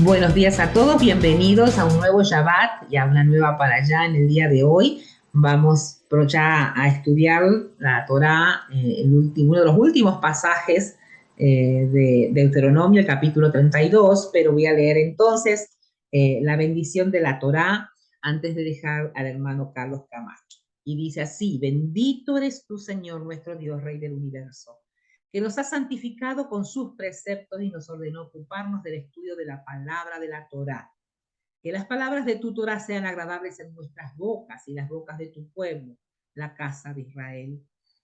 Buenos días a todos, bienvenidos a un nuevo Shabbat y a una nueva parashá en el día de hoy. Vamos ya a estudiar la Torá, uno de los últimos pasajes de Deuteronomio, el capítulo 32, pero voy a leer entonces la bendición de la Torá antes de dejar al hermano Carlos Camacho. Y dice así: bendito eres tú, Señor, nuestro Dios, Rey del universo, que nos ha santificado con sus preceptos y nos ordenó ocuparnos del estudio de la palabra de la Torá. Que las palabras de tu Torá sean agradables en nuestras bocas y las bocas de tu pueblo, la casa de Israel.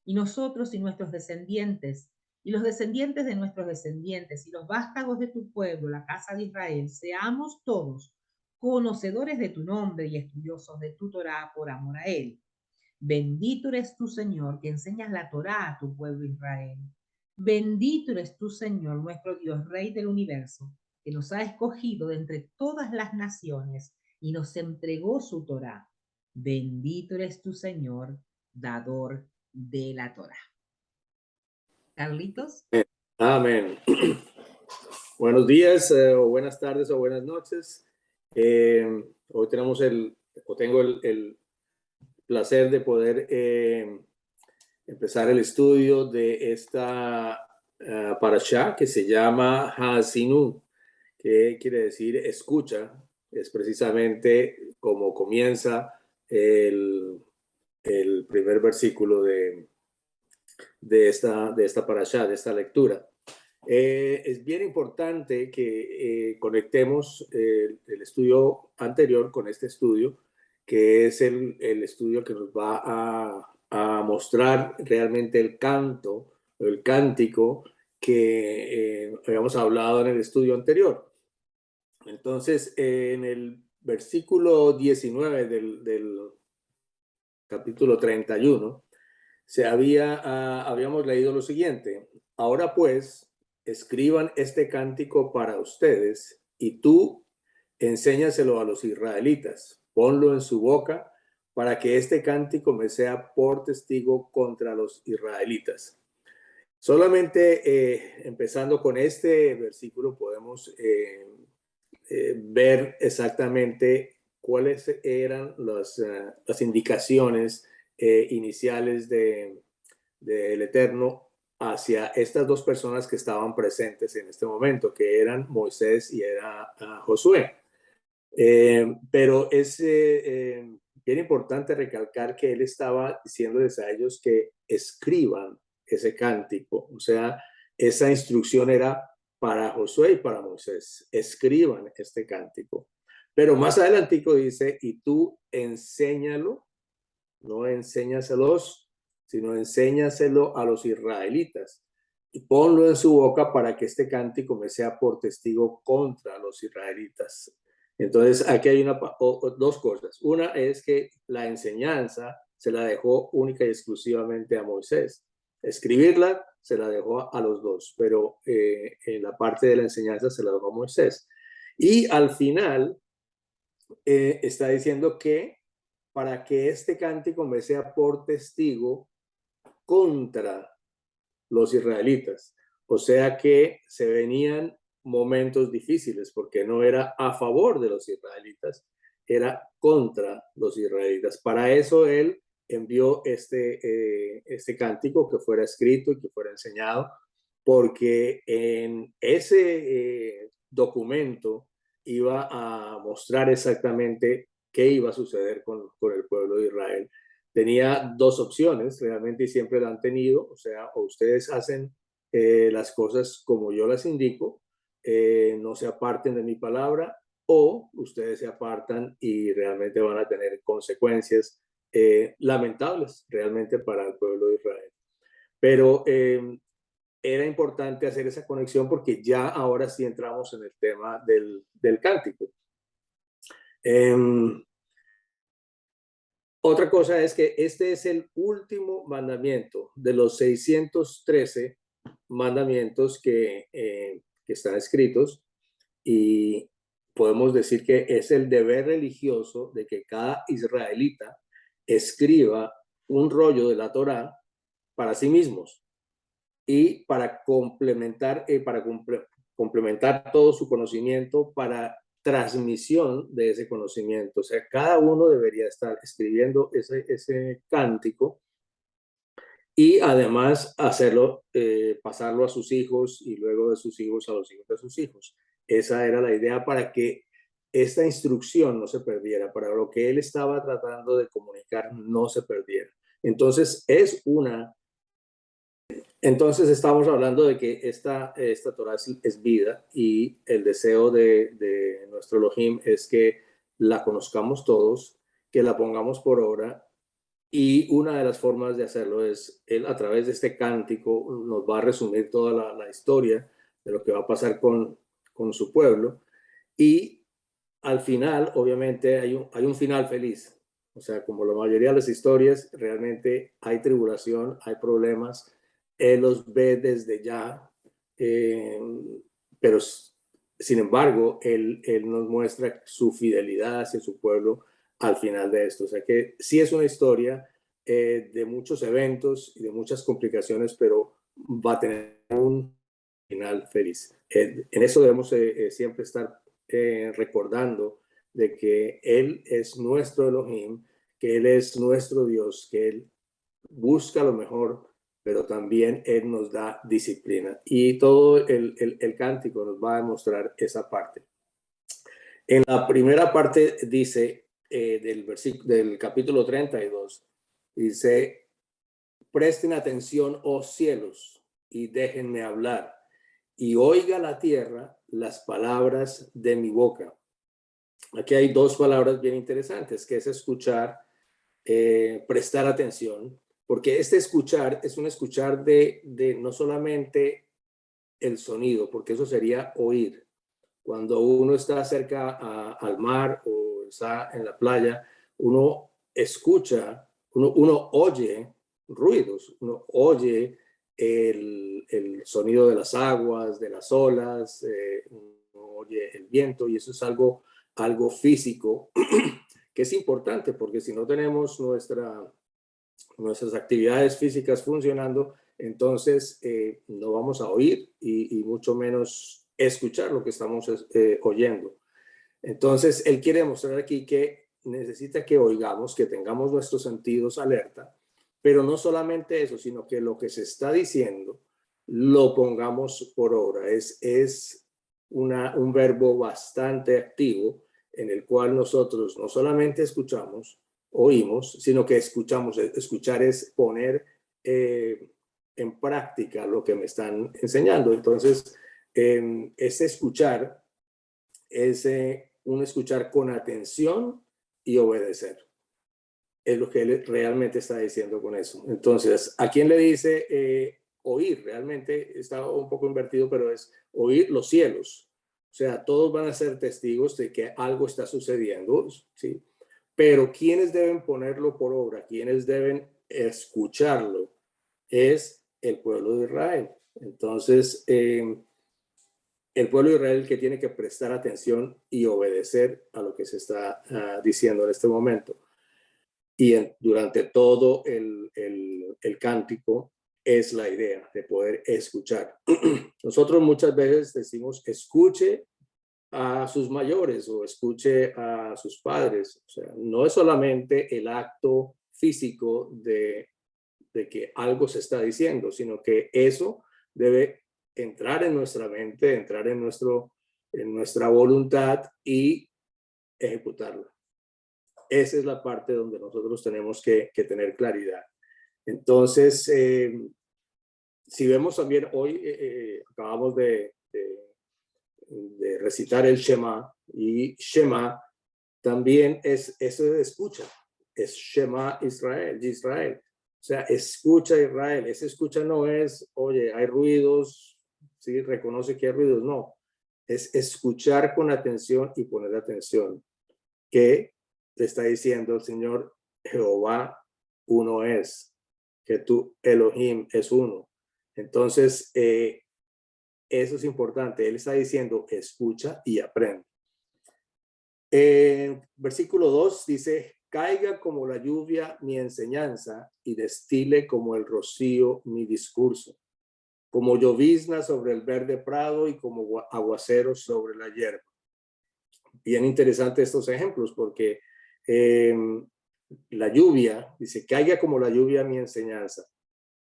Y nosotros y nuestros descendientes, y los descendientes de nuestros descendientes, y los vástagos de tu pueblo, la casa de Israel, seamos todos conocedores de tu nombre y estudiosos de tu Torá por amor a él. Bendito eres tú, Señor, que enseñas la Torá a tu pueblo Israel. Bendito eres tú, Señor, nuestro Dios, Rey del universo, que nos ha escogido de entre todas las naciones y nos entregó su Torá. Bendito eres tú, Señor, dador de la Torá. Carlitos. Amén. Buenos días, o buenas tardes, o buenas noches. Hoy tengo el placer de poder empezar el estudio de esta parashá que se llama Haazinu, que quiere decir escucha. Es precisamente como comienza el primer versículo de esta parashá, de esta lectura. Es bien importante que conectemos el estudio anterior con este estudio, que es el estudio que nos va a mostrar realmente el canto, el cántico que habíamos hablado en el estudio anterior. Entonces, en el versículo 19 del capítulo 31, habíamos leído lo siguiente: ahora pues, escriban este cántico para ustedes y tú enséñaselo a los israelitas, ponlo en su boca para que este cántico me sea por testigo contra los israelitas. Solamente empezando con este versículo podemos ver exactamente cuáles eran las indicaciones iniciales del Eterno hacia estas dos personas que estaban presentes en este momento, que eran Moisés y era Josué. Pero es bien importante recalcar que él estaba diciéndoles a ellos que escriban ese cántico. O sea, esa instrucción era para Josué y para Moisés: escriban este cántico. Pero más adelantico dice: y tú enséñalo, no enséñaselos, sino enséñaselo a los israelitas y ponlo en su boca para que este cántico me sea por testigo contra los israelitas. Entonces aquí hay dos cosas. Una es que la enseñanza se la dejó única y exclusivamente a Moisés. Escribirla se la dejó a los dos, pero en la parte de la enseñanza se la dejó a Moisés. Y al final está diciendo que para que este cántico me sea por testigo contra los israelitas. O sea que se venían momentos difíciles, porque no era a favor de los israelitas, era contra los israelitas. Para eso él envió este cántico, que fuera escrito y que fuera enseñado, porque en ese documento iba a mostrar exactamente qué iba a suceder con el pueblo de Israel. Tenía dos opciones, realmente, y siempre la han tenido: o sea, o ustedes hacen las cosas como yo las indico, no se aparten de mi palabra, o ustedes se apartan y realmente van a tener consecuencias lamentables realmente para el pueblo de Israel. Pero era importante hacer esa conexión, porque ya ahora sí entramos en el tema del cántico. Otra cosa es que este es el último mandamiento de los 613 mandamientos que están escritos, y podemos decir que es el deber religioso de que cada israelita escriba un rollo de la Torá para sí mismos y para complementar, complementar todo su conocimiento para transmisión de ese conocimiento. O sea, cada uno debería estar escribiendo ese cántico y además hacerlo, pasarlo a sus hijos y luego de sus hijos a los hijos de sus hijos. Esa era la idea para que esta instrucción no se perdiera, para lo que él estaba tratando de comunicar no se perdiera. Entonces entonces estamos hablando de que esta Torah es vida y el deseo de nuestro Elohim es que la conozcamos todos, que la pongamos por obra. Y una de las formas de hacerlo es, él a través de este cántico nos va a resumir toda la historia de lo que va a pasar con su pueblo. Y al final, obviamente, hay un final feliz. O sea, como la mayoría de las historias, realmente hay tribulación, hay problemas. Él los ve desde ya, pero sin embargo, él nos muestra su fidelidad hacia su pueblo al final de esto. O sea que sí es una historia de muchos eventos y de muchas complicaciones, pero va a tener un final feliz. En eso debemos siempre estar recordando de que Él es nuestro Elohim, que Él es nuestro Dios, que Él busca lo mejor, pero también Él nos da disciplina. Y todo el cántico nos va a demostrar esa parte. En la primera parte dice, del capítulo 32, dice, presten atención, oh cielos, y déjenme hablar, y oiga la tierra las palabras de mi boca. Aquí hay dos palabras bien interesantes, que es escuchar, prestar atención, porque este escuchar es un escuchar de no solamente el sonido, porque eso sería oír. Cuando uno está cerca al mar o está en la playa, uno escucha, uno oye ruidos, uno oye el sonido de las aguas, de las olas, uno oye el viento, y eso es algo físico que es importante, porque si no tenemos nuestras actividades físicas funcionando, entonces no vamos a oír y mucho menos escuchar lo que estamos oyendo. Entonces, él quiere mostrar aquí que necesita que oigamos, que tengamos nuestros sentidos alerta, pero no solamente eso, sino que lo que se está diciendo lo pongamos por obra. Es un verbo bastante activo en el cual nosotros no solamente escuchamos, oímos, sino que escuchamos. Escuchar es poner en práctica lo que me están enseñando. Entonces, ese escuchar es un escuchar con atención y obedecer. Es lo que él realmente está diciendo con eso. Entonces, ¿a quién le dice oír? Realmente está un poco invertido, pero es oír los cielos. O sea, todos van a ser testigos de que algo está sucediendo, ¿sí? Pero ¿quiénes deben ponerlo por obra? ¿Quiénes deben escucharlo? Es el pueblo de Israel. Entonces, el pueblo de Israel que tiene que prestar atención y obedecer a lo que se está diciendo en este momento. Y durante todo el cántico es la idea de poder escuchar. Nosotros muchas veces decimos, escuche a sus mayores o escuche a sus padres. O sea, no es solamente el acto físico de que algo se está diciendo, sino que eso debe entrar en nuestra mente, entrar en nuestra voluntad y ejecutarlo. Esa es la parte donde nosotros tenemos que tener claridad. Entonces, si vemos también hoy, acabamos de recitar el Shema, y Shema también eso de escucha, es Shema Israel, de Israel. O sea, escucha Israel. Ese escucha no es, oye, hay ruidos, sí, reconoce que hay ruidos. No, es escuchar con atención y poner atención. Que te está diciendo el Señor Jehová uno es, que tú Elohim es uno. Entonces, eso es importante. Él está diciendo, escucha y aprende. Versículo 2 dice, caiga como la lluvia mi enseñanza y destile como el rocío mi discurso. como llovizna sobre el verde prado y como aguacero sobre la hierba. Bien interesante estos ejemplos porque la lluvia, dice, caiga como la lluvia mi enseñanza.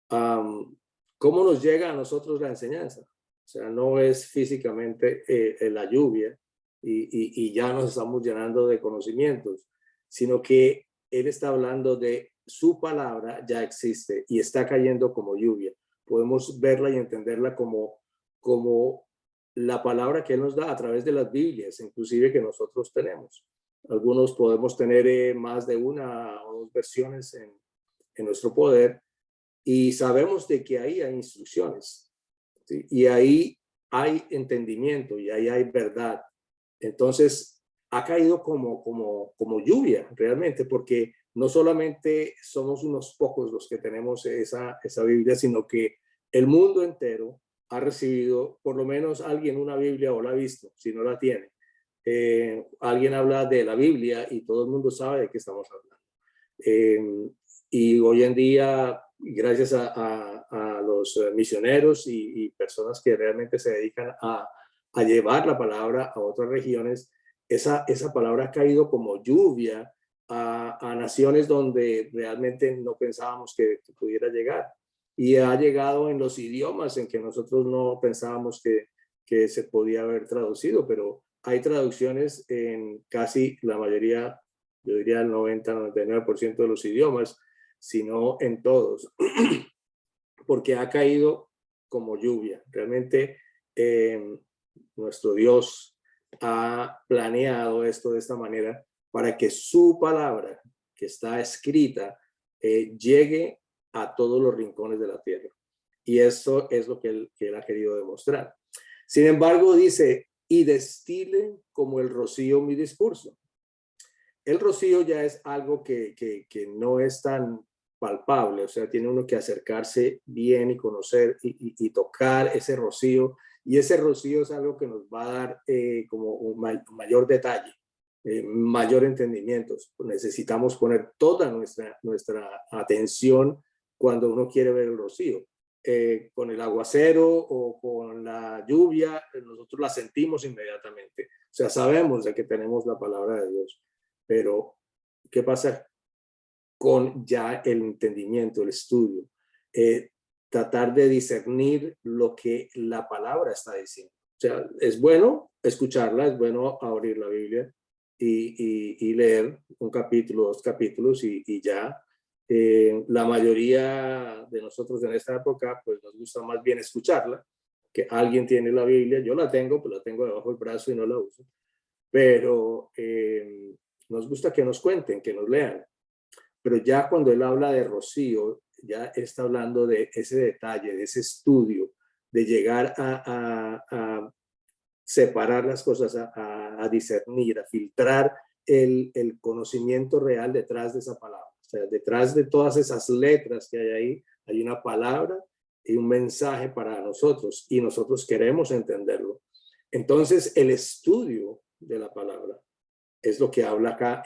¿Cómo nos llega a nosotros la enseñanza? O sea, no es físicamente la lluvia y ya nos estamos llenando de conocimientos, sino que él está hablando de su palabra ya existe y está cayendo como lluvia. Podemos verla y entenderla como la palabra que él nos da a través de las Biblias, inclusive que nosotros tenemos. Algunos podemos tener más de una o dos versiones en nuestro poder y sabemos de que ahí hay instrucciones, ¿sí? Y ahí hay entendimiento y ahí hay verdad. Entonces ha caído como lluvia realmente, porque no solamente somos unos pocos los que tenemos esa Biblia, sino que el mundo entero ha recibido, por lo menos alguien una Biblia o la ha visto, si no la tiene. Alguien habla de la Biblia y todo el mundo sabe de qué estamos hablando. Y hoy en día, gracias a los misioneros y personas que realmente se dedican a llevar la palabra a otras regiones, esa palabra ha caído como lluvia a naciones donde realmente no pensábamos que pudiera llegar. Y ha llegado en los idiomas en que nosotros no pensábamos que se podía haber traducido, pero hay traducciones en casi la mayoría, yo diría el 90-99% de los idiomas, sino en todos, porque ha caído como lluvia. Realmente nuestro Dios ha planeado esto de esta manera para que su palabra que está escrita llegue a todos los rincones de la tierra. Y eso es lo que él ha querido demostrar. Sin embargo, dice, y destile como el rocío mi discurso. El rocío ya es algo que no es tan palpable, o sea, tiene uno que acercarse bien y conocer y tocar ese rocío, y ese rocío es algo que nos va a dar como un mayor detalle, mayor entendimiento. Necesitamos poner toda nuestra atención cuando uno quiere ver el rocío. Con el aguacero o con la lluvia, nosotros la sentimos inmediatamente. O sea, sabemos de que tenemos la palabra de Dios. Pero, ¿qué pasa con ya el entendimiento, el estudio? Tratar de discernir lo que la palabra está diciendo. O sea, es bueno escucharla, es bueno abrir la Biblia y leer un capítulo, dos capítulos y ya. La mayoría de nosotros en esta época, pues nos gusta más bien escucharla, que alguien tiene la Biblia, yo la tengo, pues la tengo debajo del brazo y no la uso, pero nos gusta que nos cuenten, que nos lean. Pero ya cuando él habla de rocío, ya está hablando de ese detalle, de ese estudio, de llegar a separar las cosas, a discernir, a filtrar el conocimiento real detrás de esa palabra. O sea, detrás de todas esas letras que hay ahí, hay una palabra y un mensaje para nosotros y nosotros queremos entenderlo. Entonces, el estudio de la palabra es lo que habla acá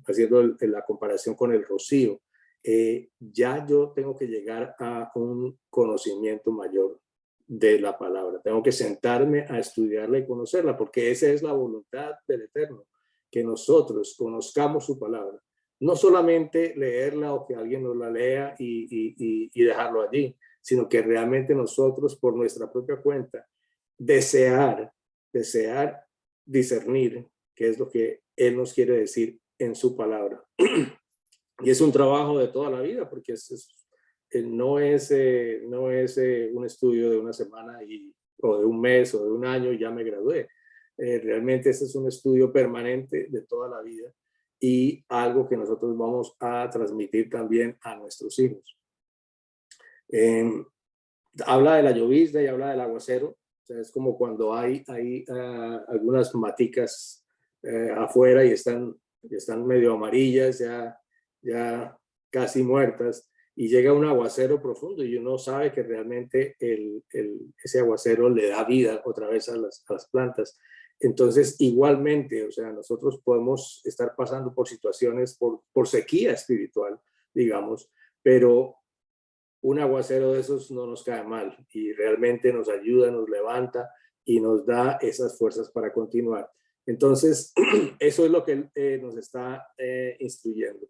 haciendo la comparación con el rocío. Ya yo tengo que llegar a un conocimiento mayor de la palabra. Tengo que sentarme a estudiarla y conocerla, porque esa es la voluntad del Eterno, que nosotros conozcamos su palabra. No solamente leerla o que alguien nos la lea y dejarlo allí, sino que realmente nosotros, por nuestra propia cuenta, desear discernir qué es lo que Él nos quiere decir en su palabra. Y es un trabajo de toda la vida, porque no es un estudio de una semana o de un mes o de un año y ya me gradué. Realmente este es un estudio permanente de toda la vida y algo que nosotros vamos a transmitir también a nuestros hijos. Habla de la llovizna y habla del aguacero. O sea, es como cuando hay algunas maticas afuera y están medio amarillas, ya casi muertas, y llega un aguacero profundo y uno sabe que realmente ese aguacero le da vida otra vez a las plantas. Entonces, igualmente, o sea, nosotros podemos estar pasando por situaciones, por sequía espiritual, digamos, pero un aguacero de esos no nos cae mal y realmente nos ayuda, nos levanta y nos da esas fuerzas para continuar. Entonces, eso es lo que nos está instruyendo.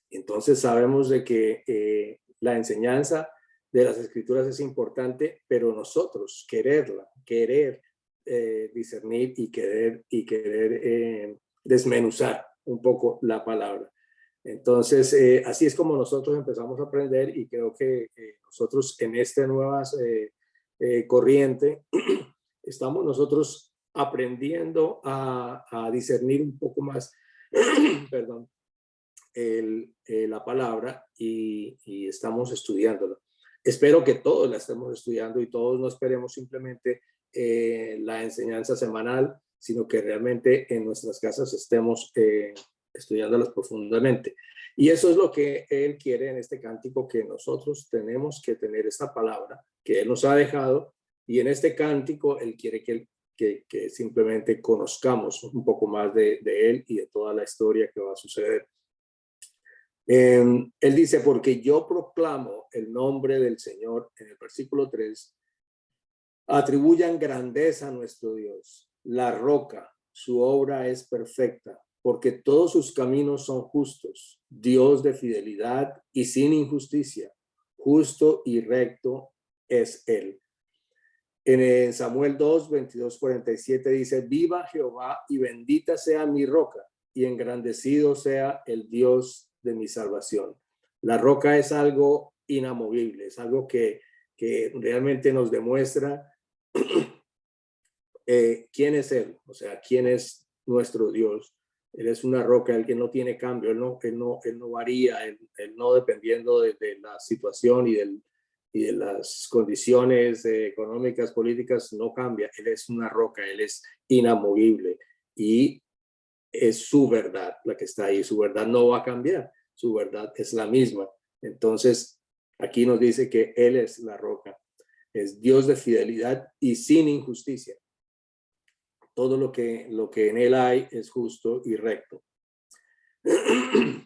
Entonces, sabemos de que la enseñanza de las Escrituras es importante, pero nosotros querer discernir y querer desmenuzar un poco la palabra. Entonces, así es como nosotros empezamos a aprender y creo que nosotros en esta nueva corriente estamos nosotros aprendiendo a discernir un poco más, perdón, la palabra y estamos estudiándola. Espero que todos la estemos estudiando y todos no esperemos simplemente la enseñanza semanal, sino que realmente en nuestras casas estemos estudiándolas profundamente. Y eso es lo que Él quiere en este cántico, que nosotros tenemos que tener esta palabra que Él nos ha dejado, y en este cántico Él quiere que simplemente conozcamos un poco más de Él y de toda la historia que va a suceder. Él dice, porque yo proclamo el nombre del Señor, en el versículo 3, atribuyan grandeza a nuestro Dios, la roca, su obra es perfecta, porque todos sus caminos son justos, Dios de fidelidad y sin injusticia, justo y recto es Él. En Samuel 2, 22, 47 dice, viva Jehová y bendita sea mi roca, y engrandecido sea el Dios de mi salvación. La roca es algo inamovible, es algo que realmente nos demuestra quién es Él, o sea, quién es nuestro Dios. Él es una roca, el que no tiene cambio, él no varía, él no dependiendo de la situación y de las condiciones económicas, políticas, no cambia. Él es una roca, Él es inamovible y es su verdad la que está ahí. Su verdad no va a cambiar, su verdad es la misma. Entonces, aquí nos dice que Él es la roca, es Dios de fidelidad y sin injusticia. Todo lo que en Él hay es justo y recto.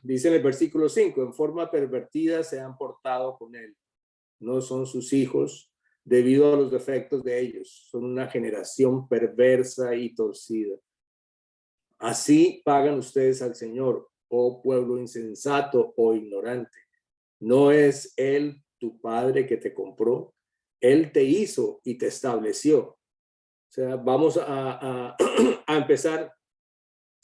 Dice en el versículo 5, en forma pervertida se han portado con Él. No son sus hijos debido a los defectos de ellos. Son una generación perversa y torcida. Así pagan ustedes al Señor, oh pueblo insensato o ignorante. ¿No es Él tu Padre que te compró? Él te hizo y te estableció. O sea, vamos a empezar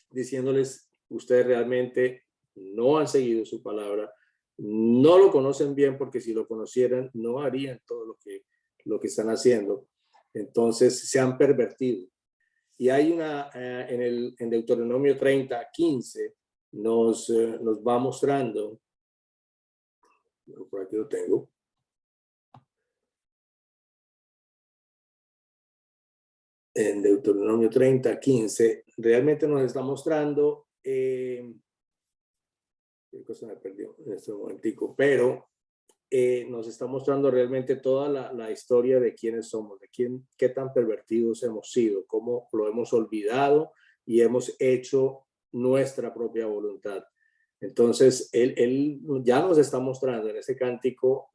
diciéndoles, ustedes realmente no han seguido su palabra, no lo conocen bien, porque si lo conocieran no harían todo lo que están haciendo. Entonces se han pervertido. Y hay en Deuteronomio 30, 15, nos va mostrando, por aquí lo tengo, en Deuteronomio 30, 15, realmente nos está mostrando, qué cosa me perdió en este momentico, pero nos está mostrando realmente toda la historia de quiénes somos, de qué tan pervertidos hemos sido, cómo lo hemos olvidado y hemos hecho nuestra propia voluntad. Entonces, él ya nos está mostrando en ese cántico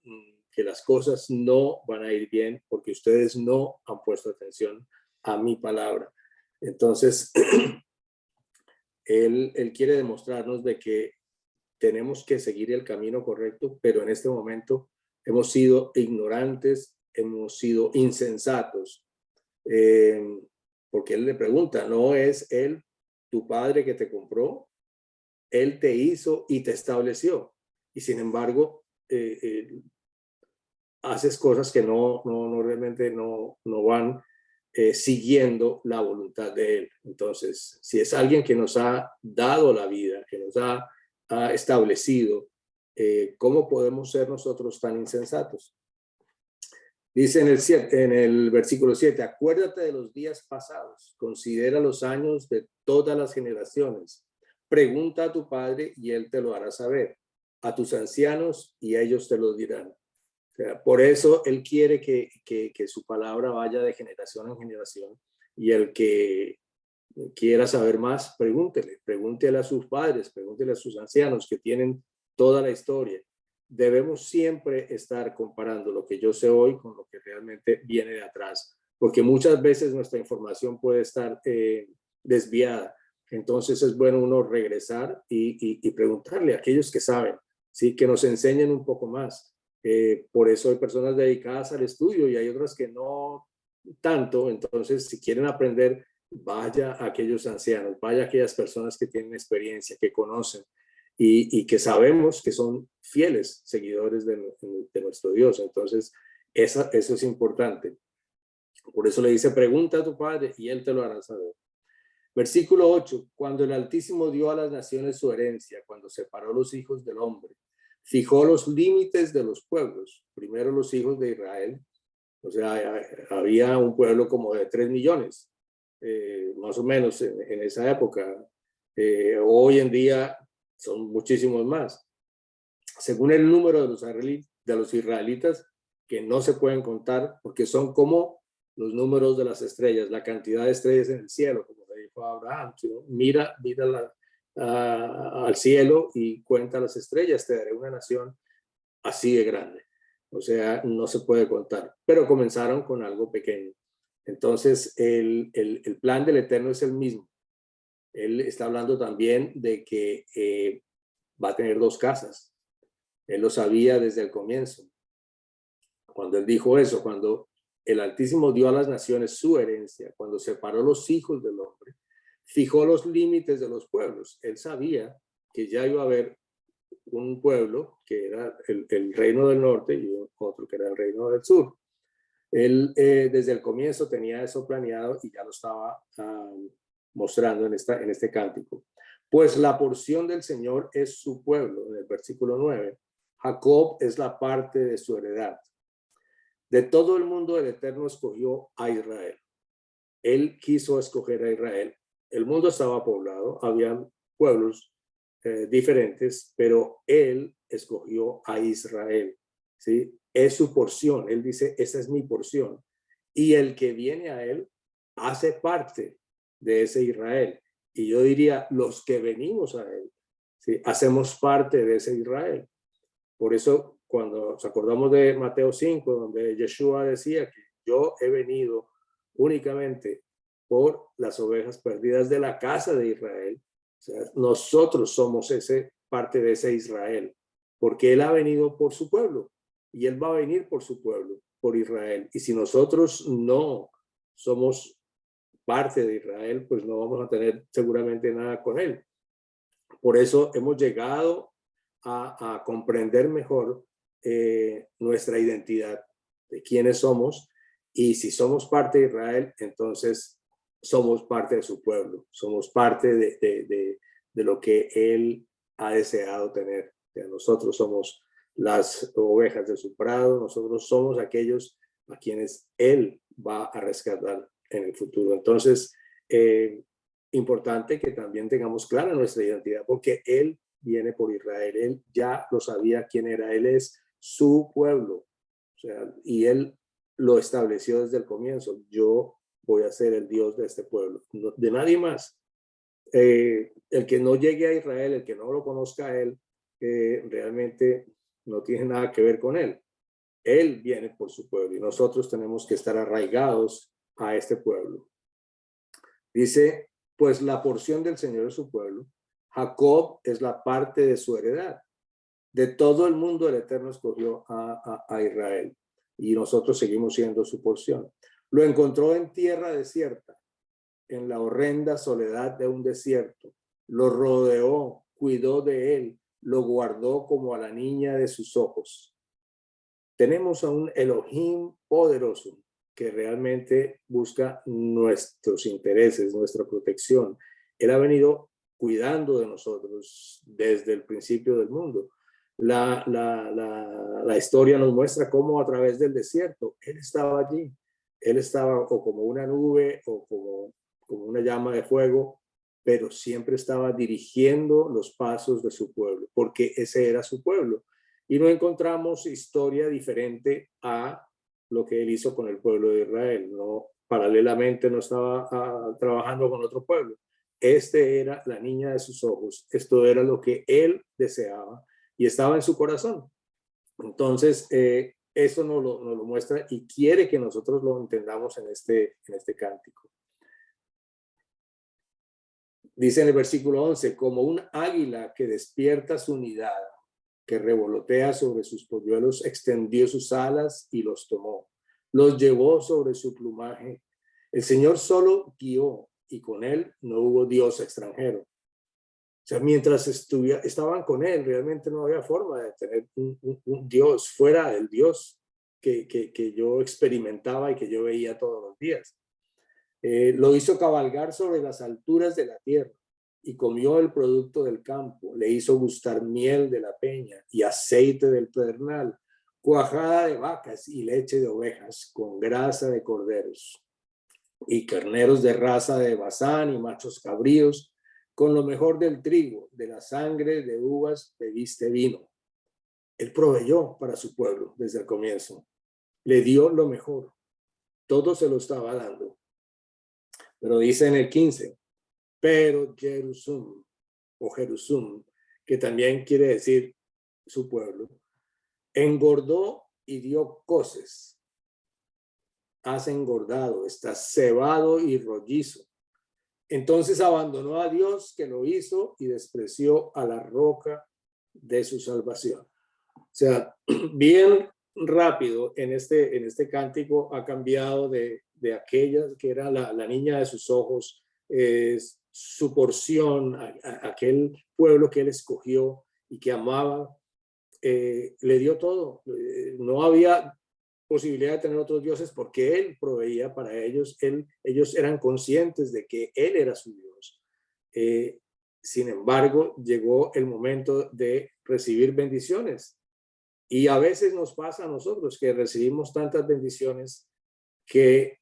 que las cosas no van a ir bien porque ustedes no han puesto atención a mi palabra. Entonces, él quiere demostrarnos de que tenemos que seguir el camino correcto, pero en este momento hemos sido ignorantes, hemos sido insensatos, porque él le pregunta, ¿no es Él tu Padre que te compró? Él te hizo y te estableció, y sin embargo haces cosas que no realmente no van siguiendo la voluntad de Él. Entonces, si es alguien que nos ha dado la vida, que nos ha establecido, ¿cómo podemos ser nosotros tan insensatos? Dice en el versículo 7, acuérdate de los días pasados, considera los años de todas las generaciones, pregunta a tu padre y él te lo hará saber, a tus ancianos y ellos te lo dirán. O sea, por eso él quiere que su palabra vaya de generación en generación, y el que quiera saber más, pregúntele a sus padres, pregúntele a sus ancianos que tienen toda la historia. debemos siempre estar comparando lo que yo sé hoy con lo que realmente viene de atrás, porque muchas veces nuestra información puede estar desviada. Entonces es bueno uno regresar y preguntarle a aquellos que saben, ¿sí? Que nos enseñen un poco más. Por eso hay personas dedicadas al estudio y hay otras que no tanto. Entonces, si quieren aprender, vaya a aquellos ancianos, vaya a aquellas personas que tienen experiencia, que conocen y que sabemos que son fieles seguidores de nuestro Dios. Entonces, eso es importante. Por eso le dice, pregunta a tu padre y él te lo hará saber. Versículo 8, cuando el Altísimo dio a las naciones su herencia, cuando separó los hijos del hombre, fijó los límites de los pueblos, primero los hijos de Israel, o sea, había un pueblo como de 3 millones, más o menos en esa época. Hoy en día son muchísimos más. Según el número de los israelitas, que no se pueden contar porque son como los números de las estrellas, la cantidad de estrellas en el cielo, como le dijo a Abraham, ¿no? Mira al cielo y cuenta las estrellas, te daré una nación así de grande. O sea, no se puede contar, pero comenzaron con algo pequeño. Entonces, el plan del Eterno es el mismo. Él está hablando también de que va a tener 2 casas. Él lo sabía desde el comienzo. Cuando él dijo eso, cuando el Altísimo dio a las naciones su herencia, cuando separó los hijos del hombre, fijó los límites de los pueblos. Él sabía que ya iba a haber un pueblo que era el reino del norte y otro que era el reino del sur. Él desde el comienzo tenía eso planeado y ya lo estaba mostrando en este cántico. Pues la porción del Señor es su pueblo, en el versículo 9. Jacob es la parte de su heredad. De todo el mundo el Eterno escogió a Israel. Él quiso escoger a Israel. El mundo estaba poblado, había pueblos diferentes, pero él escogió a Israel, ¿sí? Es su porción. Él dice, esa es mi porción. Y el que viene a él hace parte de ese Israel. Y yo diría, los que venimos a él, ¿sí? Hacemos parte de ese Israel. Por eso, cuando nos acordamos de Mateo 5, donde Yeshua decía que yo he venido únicamente por las ovejas perdidas de la casa de Israel, o sea, nosotros somos parte de ese Israel, porque Él ha venido por su pueblo y Él va a venir por su pueblo, por Israel. Y si nosotros no somos parte de Israel, pues no vamos a tener seguramente nada con Él. Por eso hemos llegado a comprender mejor nuestra identidad, de quiénes somos, y si somos parte de Israel, entonces somos parte de su pueblo, somos parte de lo que Él ha deseado tener. O sea, nosotros somos las ovejas de su prado, nosotros somos aquellos a quienes Él va a rescatar en el futuro. Entonces, importante que también tengamos clara nuestra identidad, porque Él viene por Israel, Él ya lo sabía quién era, Él es su pueblo, o sea, y Él lo estableció desde el comienzo. Yo voy a ser el Dios de este pueblo, no, de nadie más. El que no llegue a Israel, el que no lo conozca a Él, realmente no tiene nada que ver con Él. Él viene por su pueblo y nosotros tenemos que estar arraigados a este pueblo. Dice, pues la porción del Señor es su pueblo, Jacob es la parte de su heredad. De todo el mundo el Eterno escogió a Israel y nosotros seguimos siendo su porción. Lo encontró en tierra desierta, en la horrenda soledad de un desierto. Lo rodeó, cuidó de él, lo guardó como a la niña de sus ojos. Tenemos a un Elohim poderoso que realmente busca nuestros intereses, nuestra protección. Él ha venido cuidando de nosotros desde el principio del mundo. La historia nos muestra cómo a través del desierto Él estaba allí. Él estaba o como una nube o como una llama de fuego, pero siempre estaba dirigiendo los pasos de su pueblo, porque ese era su pueblo. Y no encontramos historia diferente a lo que él hizo con el pueblo de Israel. No, paralelamente no estaba trabajando con otro pueblo. Este era la niña de sus ojos. Esto era lo que él deseaba y estaba en su corazón. Entonces, eso nos lo muestra y quiere que nosotros lo entendamos en este cántico. Dice en el versículo 11, como un águila que despierta su nidada, que revolotea sobre sus polluelos, extendió sus alas y los tomó. Los llevó sobre su plumaje. El Señor solo guió y con él no hubo Dios extranjero. O sea, mientras estaban con él, realmente no había forma de tener un Dios fuera del Dios que yo experimentaba y que yo veía todos los días. Lo hizo cabalgar sobre las alturas de la tierra y comió el producto del campo. Le hizo gustar miel de la peña y aceite del pedernal, cuajada de vacas y leche de ovejas, con grasa de corderos y carneros de raza de Basán y machos cabríos, con lo mejor del trigo, de la sangre de uvas bebiste vino. Él proveyó para su pueblo desde el comienzo. Le dio lo mejor. Todo se lo estaba dando. Pero dice en el 15, pero Jerusalén, o Jerusalén, que también quiere decir su pueblo, engordó y dio coces. Has engordado, estás cebado y rollizo. Entonces abandonó a Dios que lo hizo y despreció a la roca de su salvación. O sea, bien rápido en este cántico ha cambiado de aquella que era la niña de sus ojos, su porción, aquel pueblo que él escogió y que amaba, le dio todo. No había posibilidad de tener otros dioses porque él proveía para ellos. Ellos eran conscientes de que él era su Dios. Sin embargo, llegó el momento de recibir bendiciones. Y a veces nos pasa a nosotros que recibimos tantas bendiciones que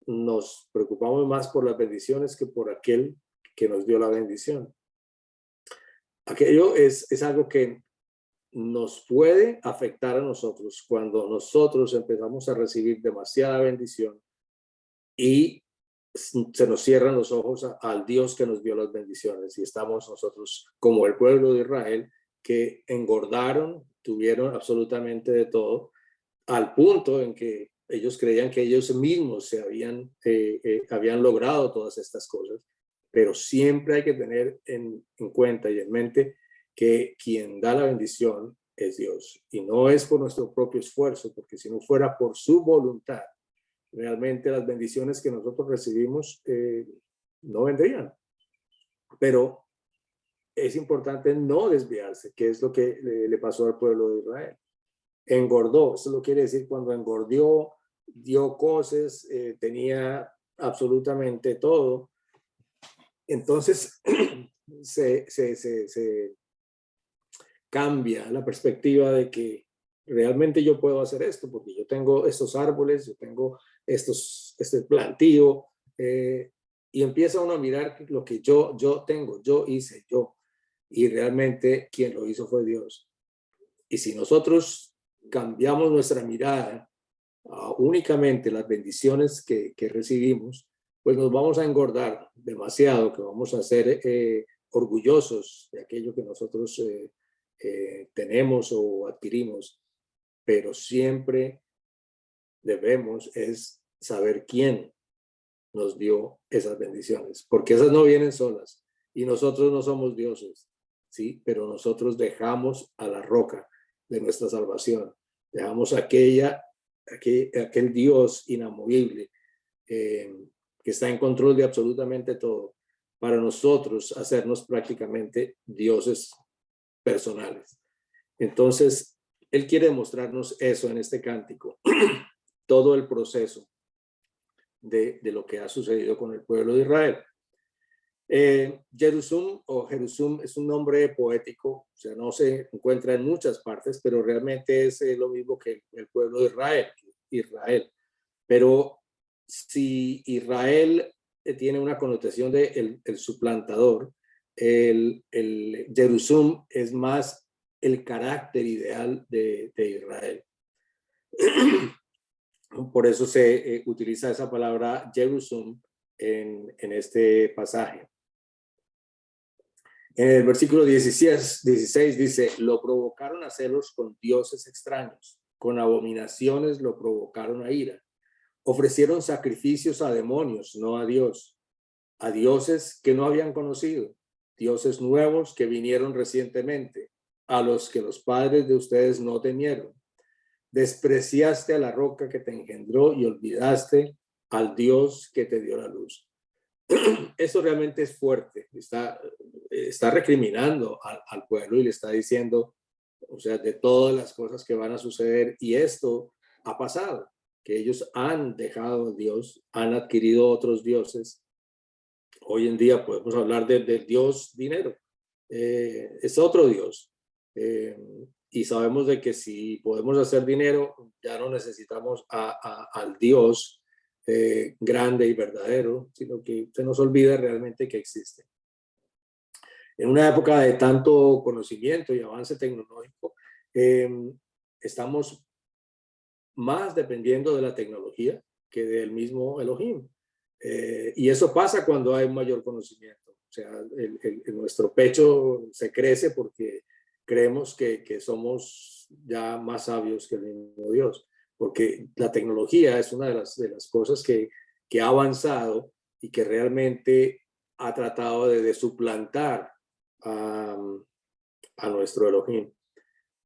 nos preocupamos más por las bendiciones que por aquel que nos dio la bendición. Aquello es algo que nos puede afectar a nosotros cuando nosotros empezamos a recibir demasiada bendición y se nos cierran los ojos al Dios que nos dio las bendiciones y estamos nosotros como el pueblo de Israel que engordaron, tuvieron absolutamente de todo, al punto en que ellos creían que ellos mismos habían logrado todas estas cosas, pero siempre hay que tener en cuenta y en mente que quien da la bendición es Dios y no es por nuestro propio esfuerzo, porque si no fuera por su voluntad, realmente las bendiciones que nosotros recibimos no vendrían. Pero es importante no desviarse, que es lo que le pasó al pueblo de Israel. Engordó, eso lo quiere decir cuando engordió, dio cosas, tenía absolutamente todo. Entonces se cambia la perspectiva de que realmente yo puedo hacer esto, porque yo tengo estos árboles, yo tengo este plantío, y empieza uno a mirar lo que yo tengo, yo hice, y realmente quien lo hizo fue Dios. Y si nosotros cambiamos nuestra mirada a únicamente las bendiciones que recibimos, pues nos vamos a engordar demasiado, que vamos a ser orgullosos de aquello que nosotros tenemos o adquirimos, pero siempre debemos es saber quién nos dio esas bendiciones, porque esas no vienen solas y nosotros no somos dioses, ¿sí? Pero nosotros dejamos a la roca de nuestra salvación, dejamos aquel Dios inamovible que está en control de absolutamente todo, para nosotros hacernos prácticamente dioses personales. Entonces, él quiere mostrarnos eso en este cántico, todo el proceso de lo que ha sucedido con el pueblo de Israel. Jerusalén es un nombre poético, o sea, no se encuentra en muchas partes, pero realmente es lo mismo que el pueblo de Israel. Pero si Israel tiene una connotación de el suplantador, el Jerusalén es más el carácter ideal de Israel. Por eso se utiliza esa palabra Jerusalén en este pasaje. En el versículo 16 dice, lo provocaron a celos con dioses extraños, con abominaciones lo provocaron a ira. Ofrecieron sacrificios a demonios, no a Dios, a dioses que no habían conocido, dioses nuevos que vinieron recientemente, a los que los padres de ustedes no temieron. Despreciaste a la roca que te engendró y olvidaste al Dios que te dio la luz. Esto realmente es fuerte. Está recriminando al pueblo y le está diciendo, o sea, de todas las cosas que van a suceder. Y esto ha pasado, que ellos han dejado a Dios, han adquirido otros dioses. Hoy en día podemos hablar del Dios dinero. Es otro Dios. Y sabemos de que si podemos hacer dinero, ya no necesitamos al Dios grande y verdadero, sino que se nos olvida realmente que existe. En una época de tanto conocimiento y avance tecnológico, estamos más dependiendo de la tecnología que del mismo Elohim. Y eso pasa cuando hay mayor conocimiento. O sea, nuestro pecho se crece porque creemos que somos ya más sabios que el mismo Dios, porque la tecnología es una de las cosas que ha avanzado y que realmente ha tratado de suplantar a nuestro Elohim.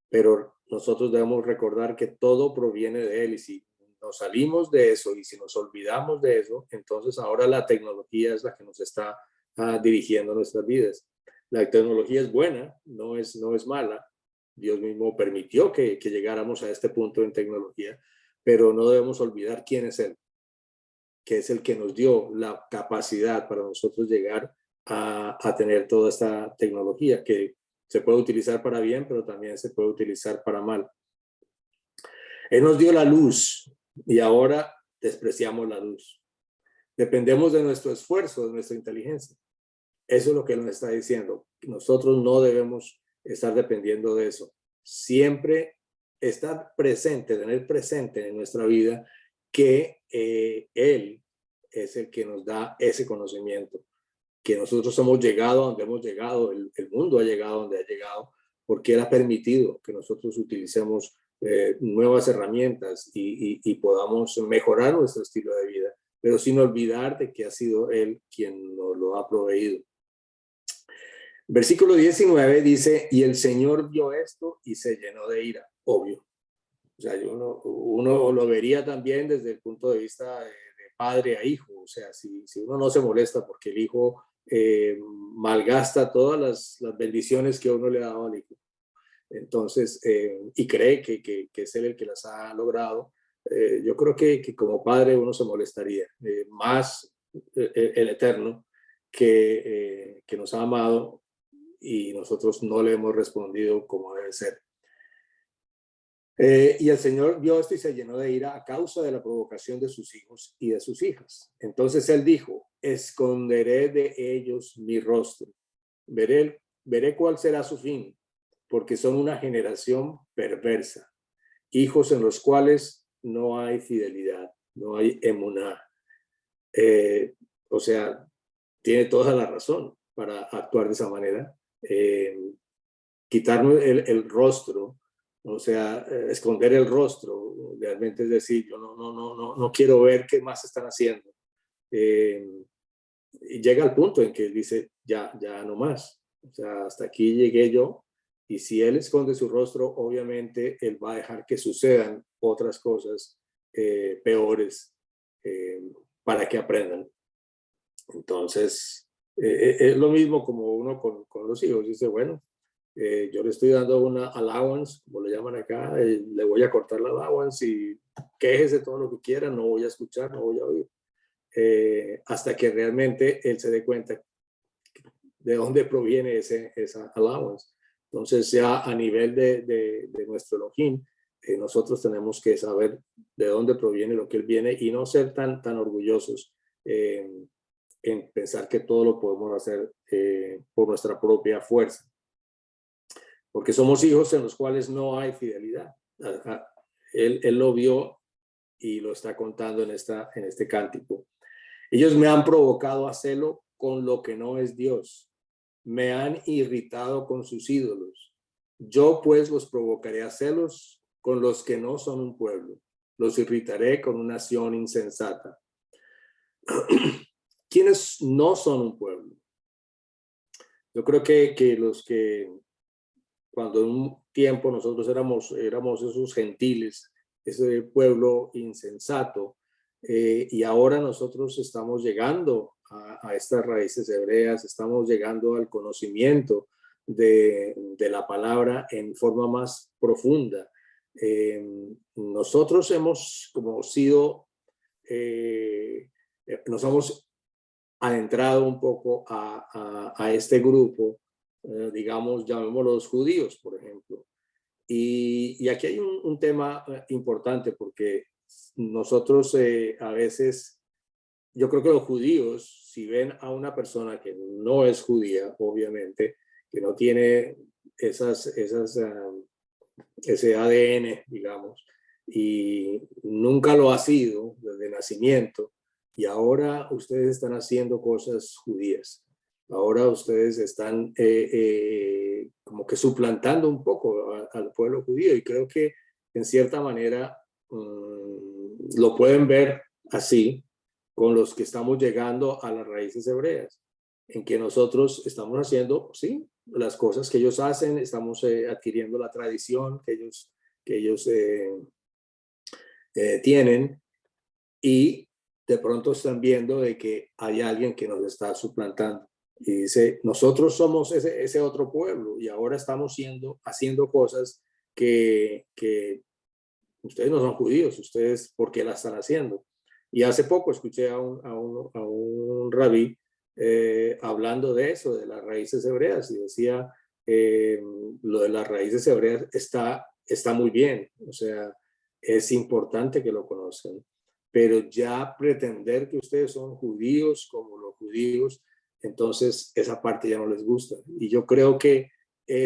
Pero nosotros debemos recordar que todo proviene de Él, y si nos salimos de eso y si nos olvidamos de eso, entonces ahora la tecnología es la que nos está dirigiendo nuestras vidas. La tecnología es buena, no es mala. Dios mismo permitió que llegáramos a este punto en tecnología, pero no debemos olvidar quién es Él, que es el que nos dio la capacidad para nosotros llegar a tener toda esta tecnología que se puede utilizar para bien, pero también se puede utilizar para mal. Él nos dio la luz y ahora despreciamos la luz. Dependemos de nuestro esfuerzo, de nuestra inteligencia. Eso es lo que él nos está diciendo. Nosotros no debemos estar dependiendo de eso. Siempre estar presente, tener presente en nuestra vida que él es el que nos da ese conocimiento, que nosotros hemos llegado a donde hemos llegado, el mundo ha llegado a donde ha llegado, porque él ha permitido que nosotros utilicemos nuevas herramientas y podamos mejorar nuestro estilo de vida, pero sin olvidar de que ha sido él quien nos lo ha proveído. Versículo 19 dice, y el Señor vio esto y se llenó de ira, obvio. O sea, uno lo vería también desde el punto de vista de padre a hijo. O sea, si uno no se molesta porque el hijo malgasta todas las bendiciones que uno le ha dado al hijo. Entonces, y cree que es él el que las ha logrado, yo creo que como padre uno se molestaría. Más el Eterno que nos ha amado y nosotros no le hemos respondido como debe ser. Y el Señor vio esto y se llenó de ira a causa de la provocación de sus hijos y de sus hijas. Entonces él dijo, esconderé de ellos mi rostro, veré cuál será su fin, porque son una generación perversa, hijos en los cuales no hay fidelidad, no hay emuná. O sea, tiene toda la razón para actuar de esa manera. Quitarnos el rostro, o sea, esconder el rostro, realmente es decir, yo no quiero ver qué más están haciendo. Y llega al punto en que dice, ya no más. O sea, hasta aquí llegué yo. Y si él esconde su rostro, obviamente él va a dejar que sucedan otras cosas peores para que aprendan. Entonces, es lo mismo como uno con los hijos. Dice, bueno, yo le estoy dando una allowance, como le llaman acá, le voy a cortar la allowance y quéjese todo lo que quiera, no voy a escuchar, no voy a oír. Hasta que realmente él se dé cuenta de dónde proviene esa allowance. Entonces, ya a nivel de nuestro Elohim, nosotros tenemos que saber de dónde proviene lo que él viene y no ser tan orgullosos en pensar que todo lo podemos hacer por nuestra propia fuerza. Porque somos hijos en los cuales no hay fidelidad. Él lo vio y lo está contando en este cántico. Ellos me han provocado a celo con lo que no es Dios. me han irritado con sus ídolos. Yo pues los provocaré a celos con los que no son un pueblo. Los irritaré con una nación insensata. ¿Quiénes no son un pueblo? Yo creo que los que cuando en un tiempo nosotros éramos esos gentiles, ese pueblo insensato, y ahora nosotros estamos llegando a estas raíces hebreas, estamos llegando al conocimiento de la palabra en forma más profunda. Nosotros hemos como sido, nos hemos adentrado un poco a este grupo, digamos, llamémoslo los judíos, por ejemplo. Y aquí hay un tema importante porque nosotros a veces, yo creo que los judíos, si ven a una persona que no es judía, obviamente, que no tiene ese ADN, digamos, y nunca lo ha sido desde nacimiento, y ahora ustedes están haciendo cosas judías. Ahora ustedes están como que suplantando un poco al pueblo judío, y creo que en cierta manera lo pueden ver así con los que estamos llegando a las raíces hebreas, en que nosotros estamos haciendo, sí, las cosas que ellos hacen, estamos adquiriendo la tradición que ellos tienen, y de pronto están viendo de que hay alguien que nos está suplantando. Y dice, nosotros somos ese otro pueblo y ahora estamos haciendo cosas que ustedes no son judíos, ustedes, ¿por qué la están haciendo? Y hace poco escuché a un rabí hablando de eso, de las raíces hebreas, y decía, lo de las raíces hebreas está muy bien, o sea, es importante que lo conozcan, pero ya pretender que ustedes son judíos como los judíos, entonces esa parte ya no les gusta. Y yo creo que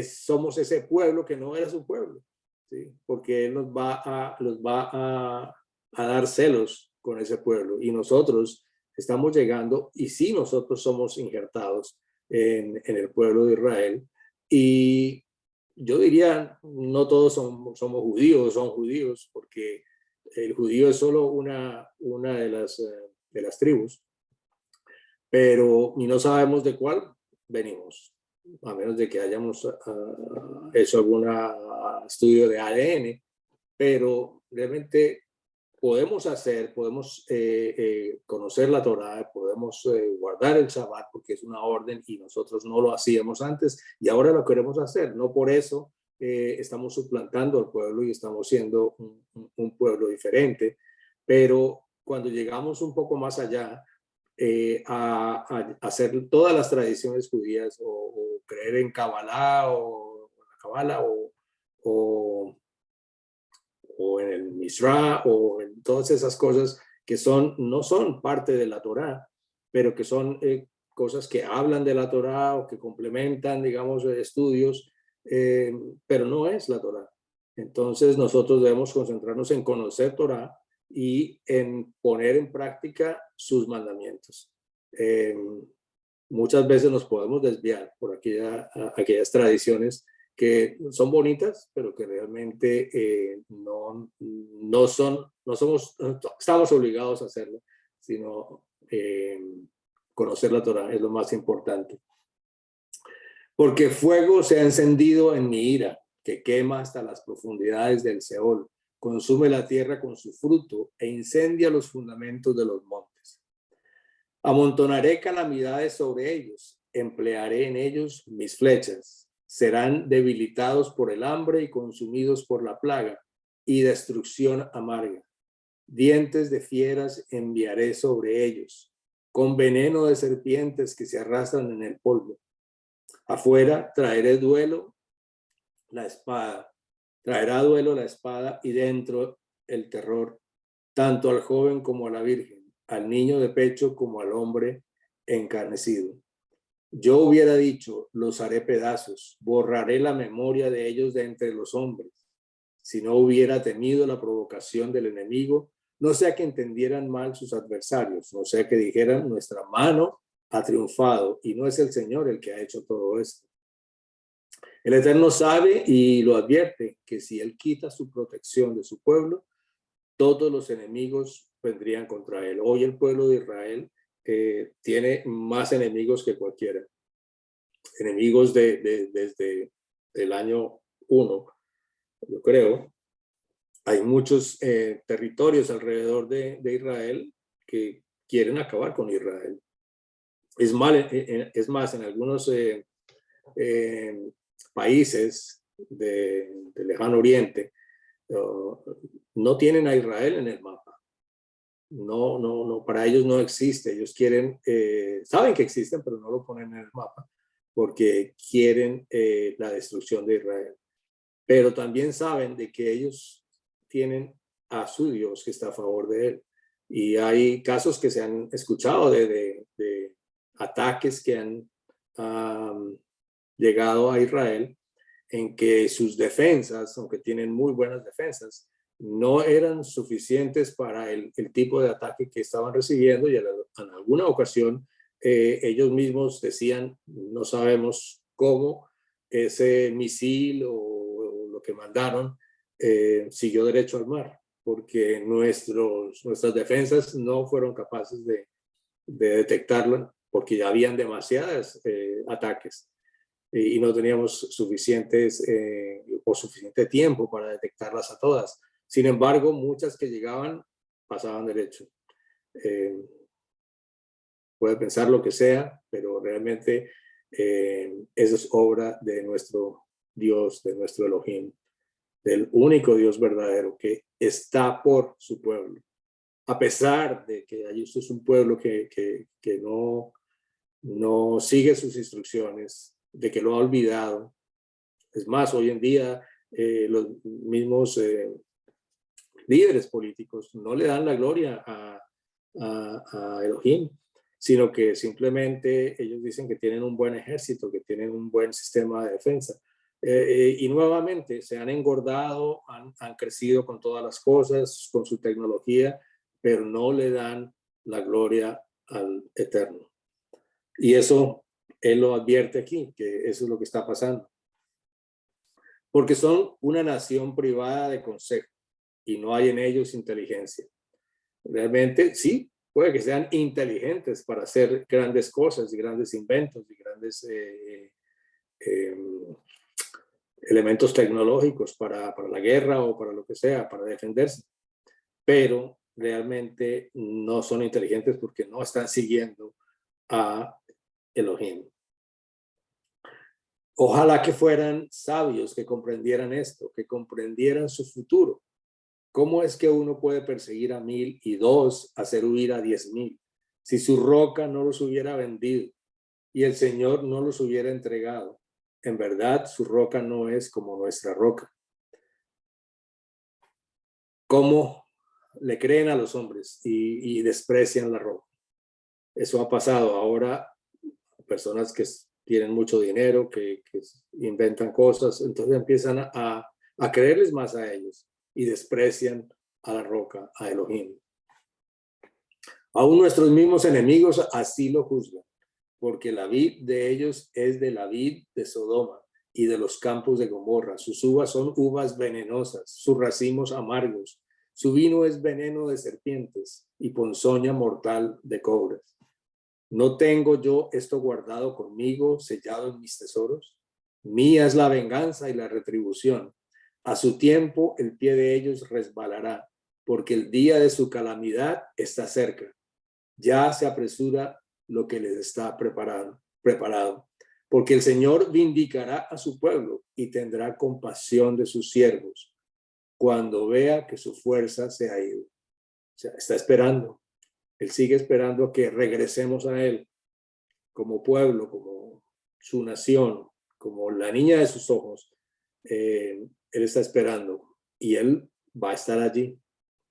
somos ese pueblo que no era su pueblo, ¿sí? Porque Él los va a dar celos con ese pueblo, y nosotros estamos llegando, y sí, nosotros somos injertados en el pueblo de Israel, y yo diría, no todos somos son judíos, porque el judío es solo una de las tribus, pero y no sabemos de cuál venimos, a menos de que hayamos hecho algún estudio de ADN, pero realmente podemos conocer la Torá, podemos guardar el Shabbat porque es una orden y nosotros no lo hacíamos antes y ahora lo queremos hacer. No por eso estamos suplantando al pueblo y estamos siendo un pueblo diferente, pero cuando llegamos un poco más allá, a hacer todas las tradiciones judías o creer en Kabbalah o o en el Mishra o en todas esas cosas que no son parte de la Torá, pero que son cosas que hablan de la Torá o que complementan, digamos, estudios, pero no es la Torá. Entonces nosotros debemos concentrarnos en conocer Torá y en poner en práctica sus mandamientos. Muchas veces nos podemos desviar por aquellas tradiciones que son bonitas, pero que realmente no estamos obligados a hacerlo, sino conocer la Torá es lo más importante. Porque fuego se ha encendido en mi ira, que quema hasta las profundidades del Seol, consume la tierra con su fruto e incendia los fundamentos de los montes. Amontonaré calamidades sobre ellos, emplearé en ellos mis flechas. Serán debilitados por el hambre y consumidos por la plaga y destrucción amarga. Dientes de fieras enviaré sobre ellos, con veneno de serpientes que se arrastran en el polvo. Afuera traerá duelo la espada y dentro el terror, tanto al joven como a la virgen, al niño de pecho como al hombre encarnecido. Yo hubiera dicho, los haré pedazos, borraré la memoria de ellos de entre los hombres. Si no hubiera temido la provocación del enemigo, no sea que entendieran mal sus adversarios, no sea que dijeran, nuestra mano ha triunfado y no es el Señor el que ha hecho todo esto. El Eterno sabe y lo advierte que si Él quita su protección de su pueblo, todos los enemigos vendrían contra Él. Hoy el pueblo de Israel tiene más enemigos que cualquiera. Enemigos desde el año 1, yo creo. Hay muchos territorios alrededor de Israel que quieren acabar con Israel. Es más, en algunos países del lejano oriente no tienen a Israel en el mapa. No, para ellos no existe. Ellos quieren, saben que existen, pero no lo ponen en el mapa porque quieren la destrucción de Israel. Pero también saben de que ellos tienen a su Dios que está a favor de él. Y hay casos que se han escuchado de ataques que han llegado a Israel en que sus defensas, aunque tienen muy buenas defensas, no eran suficientes para el tipo de ataque que estaban recibiendo y en alguna ocasión ellos mismos decían, no sabemos cómo ese misil o lo que mandaron siguió derecho al mar, porque nuestras defensas no fueron capaces de detectarlo porque ya habían demasiados ataques y no teníamos suficiente tiempo para detectarlas a todas. Sin embargo, muchas que llegaban pasaban derecho. Puede pensar lo que sea, pero realmente eso es obra de nuestro Dios, de nuestro Elohim, del único Dios verdadero que está por su pueblo. A pesar de que allí usted es un pueblo que no sigue sus instrucciones, de que lo ha olvidado. Es más, hoy en día los mismos líderes políticos no le dan la gloria a Elohim, sino que simplemente ellos dicen que tienen un buen ejército, que tienen un buen sistema de defensa. Y nuevamente se han engordado, han crecido con todas las cosas, con su tecnología, pero no le dan la gloria al Eterno. Y eso él lo advierte aquí, que eso es lo que está pasando. Porque son una nación privada de consejo y no hay en ellos inteligencia. Realmente sí, puede que sean inteligentes para hacer grandes cosas y grandes inventos y grandes elementos tecnológicos para la guerra o para lo que sea, para defenderse. Pero realmente no son inteligentes porque no están siguiendo a Elohim. Ojalá que fueran sabios, que comprendieran esto, que comprendieran su futuro. ¿Cómo es que uno puede perseguir a 1000 y 2 hacer huir a 10,000? Si su roca no los hubiera vendido y el Señor no los hubiera entregado, en verdad su roca no es como nuestra roca. ¿Cómo le creen a los hombres y desprecian la roca? Eso ha pasado. Ahora personas que tienen mucho dinero, que inventan cosas, entonces empiezan a creerles más a ellos y desprecian a la roca, a Elohim. Aún nuestros mismos enemigos así lo juzgan, porque la vid de ellos es de la vid de Sodoma y de los campos de Gomorra. Sus uvas son uvas venenosas, sus racimos amargos. Su vino es veneno de serpientes y ponzoña mortal de cobras. ¿No tengo yo esto guardado conmigo, sellado en mis tesoros? Mía es la venganza y la retribución. A su tiempo el pie de ellos resbalará, porque el día de su calamidad está cerca. Ya se apresura lo que les está preparado. Porque el Señor vindicará a su pueblo y tendrá compasión de sus siervos cuando vea que su fuerza se ha ido. O sea, está esperando. Él sigue esperando a que regresemos a él como pueblo, como su nación, como la niña de sus ojos. Él está esperando y él va a estar allí,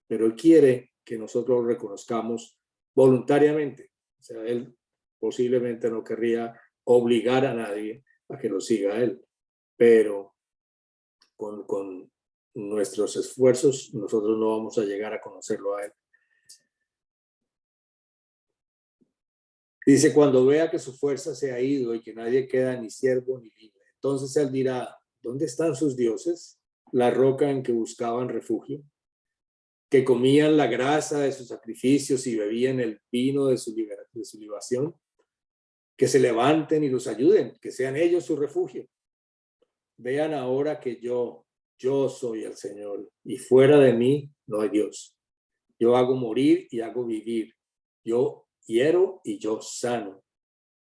pero él quiere que nosotros lo reconozcamos voluntariamente. O sea, él posiblemente no querría obligar a nadie a que lo siga a él, pero con nuestros esfuerzos nosotros no vamos a llegar a conocerlo a él. Dice, cuando vea que su fuerza se ha ido y que nadie queda ni siervo ni libre, entonces él dirá, ¿dónde están sus dioses? La roca en que buscaban refugio, que comían la grasa de sus sacrificios y bebían el vino de su libación, que se levanten y los ayuden, que sean ellos su refugio. Vean ahora que yo soy el Señor, y fuera de mí no hay Dios. Yo hago morir y hago vivir. Yo hiero y yo sano.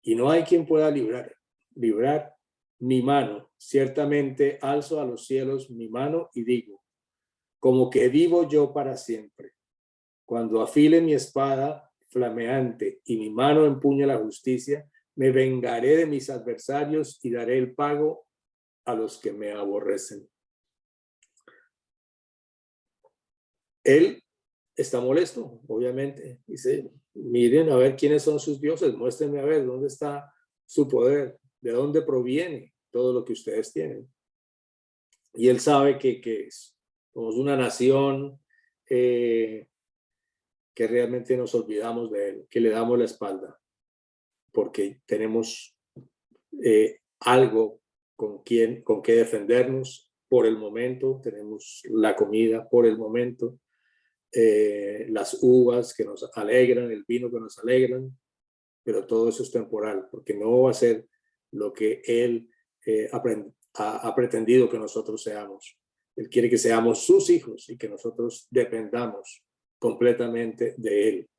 Y no hay quien pueda librar mi mano. Ciertamente alzo a los cielos mi mano y digo, como que vivo yo para siempre. Cuando afile mi espada flameante y mi mano empuñe la justicia, me vengaré de mis adversarios y daré el pago a los que me aborrecen. Él está molesto, obviamente. Dice, miren a ver quiénes son sus dioses, muéstrenme a ver dónde está su poder, de dónde proviene todo lo que ustedes tienen. Y él sabe que somos una nación que realmente nos olvidamos de él, que le damos la espalda, porque tenemos algo con qué defendernos por el momento, tenemos la comida por el momento, las uvas que nos alegran, el vino que nos alegran, pero todo eso es temporal, porque no va a ser lo que Él ha pretendido que nosotros seamos. Él quiere que seamos sus hijos y que nosotros dependamos completamente de Él.